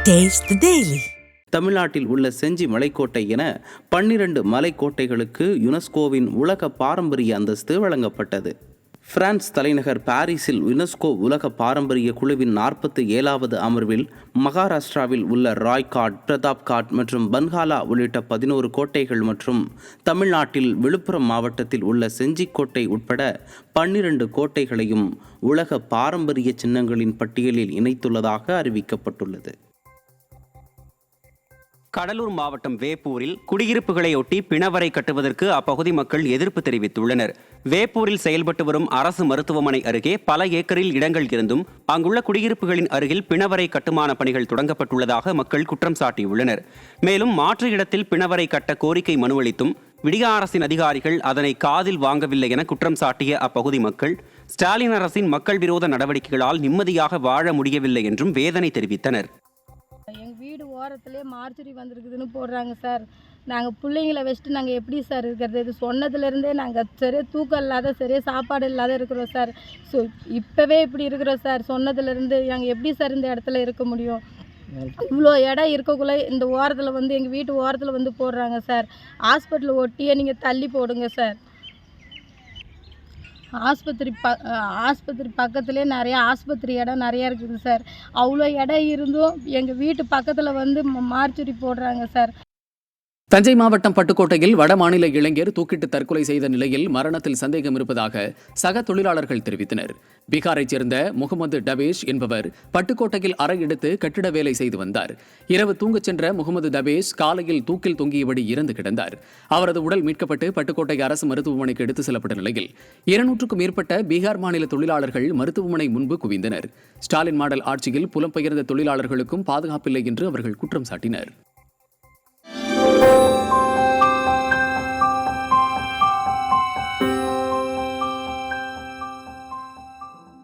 Taste the Daily. தமிழ்நாட்டில் உள்ள செஞ்சி மலைக்கோட்டை என 12 மலைக்கோட்டைகளுக்கு யுனெஸ்கோவின் உலக பாரம்பரிய அந்தஸ்து வழங்கப்பட்டது. பிரான்ஸ் தலைநகர் பாரிஸில் யுனெஸ்கோ உலக பாரம்பரிய குழுவின் 47வது அமர்வில் மகாராஷ்டிராவில் உள்ள ராய்காட், பிரதாப்காட் மற்றும் பன்ஹாலா உள்ளிட்ட 11 கோட்டைகள் மற்றும் தமிழ்நாட்டில் விழுப்புரம் மாவட்டத்தில் உள்ள செஞ்சிக்கோட்டை உட்பட 12 கோட்டைகளையும் உலக பாரம்பரிய சின்னங்களின் பட்டியலில் இணைத்துள்ளதாக அறிவிக்கப்பட்டுள்ளது. கடலூர் மாவட்டம் வேப்பூரில் குடியிருப்புகளையொட்டி பிணவரை கட்டுவதற்கு அப்பகுதி மக்கள் எதிர்ப்பு தெரிவித்துள்ளனர். வேப்பூரில் செயல்பட்டு வரும் அரசு மருத்துவமனை அருகே பல ஏக்கரில் இடங்கள் இருந்தும் அங்குள்ள குடியிருப்புகளின் அருகில் பிணவரை கட்டுமான பணிகள் தொடங்கப்பட்டுள்ளதாக மக்கள் குற்றம் சாட்டியுள்ளனர். மேலும் மாற்று இடத்தில் பிணவரை கட்ட கோரிக்கை மனு அளித்தும் விடிய அரசின் அதிகாரிகள் அதனை காதில் வாங்கவில்லை என குற்றம் சாட்டிய அப்பகுதி மக்கள் ஸ்டாலின் அரசின் மக்கள் விரோத நடவடிக்கைகளால் நிம்மதியாக வாழ முடியவில்லை என்றும் வேதனை தெரிவித்தனர். எங்கள் வீடு ஓரத்துலேயே மார்ச்சுரி வந்திருக்குதுன்னு போடுறாங்க சார். நாங்கள் பிள்ளைங்களை வச்சுட்டு நாங்கள் எப்படி சார் இருக்கிறது? இது சொன்னதுலேருந்தே நாங்கள் சரியாக தூக்கம் இல்லாத, சரியாக சாப்பாடு இல்லாத இருக்கிறோம் சார். ஸோ இப்போவே இப்படி இருக்கிறோம் சார். சொன்னதுலேருந்து நாங்கள் எப்படி சார் இந்த இடத்துல இருக்க முடியும்? இவ்வளோ இடம் இருக்கக்குள்ளே இந்த ஓரத்தில் வந்து எங்கள் வீட்டு ஓரத்தில் வந்து போடுறாங்க சார். ஹாஸ்பிட்டல் ஒட்டியே நீங்கள் தள்ளி போடுங்க சார். ஆஸ்பத்திரி பக்கத்துலேயே நிறையா ஆஸ்பத்திரி இடம் நிறையா இருக்குது சார். அவ்வளோ இடம் இருந்தும் எங்கள் வீட்டு பக்கத்தில் வந்து மார்ச்சுரி போடுறாங்க சார். தஞ்சை மாவட்டம் பட்டுக்கோட்டையில் வட மாநில இளைஞர் தூக்கிட்டு தற்கொலை செய்த நிலையில் மரணத்தில் சந்தேகம் இருப்பதாக சக தொழிலாளர்கள் தெரிவித்தனர். பீகாரைச் சேர்ந்த முகமது டபேஷ் என்பவர் பட்டுக்கோட்டையில் அறை எடுத்து கட்டிட வேலை செய்து வந்தார். இரவு தூங்கச் சென்ற முகமது டபேஷ் காலையில் தூக்கில் தொங்கியபடி இறந்து கிடந்தார். அவரது உடல் மீட்கப்பட்டு பட்டுக்கோட்டை அரசு மருத்துவமனைக்கு எடுத்துச் செல்லப்பட்ட நிலையில் 200க்கும் மேற்பட்ட பீகார் மாநில தொழிலாளர்கள் மருத்துவமனை முன்பு குவிந்தனர். ஸ்டாலின் மாடல் ஆட்சியில் புலம்பெயர்ந்த தொழிலாளர்களுக்கும் பாதுகாப்பில்லை என்று அவர்கள் குற்றம் சாட்டினர்.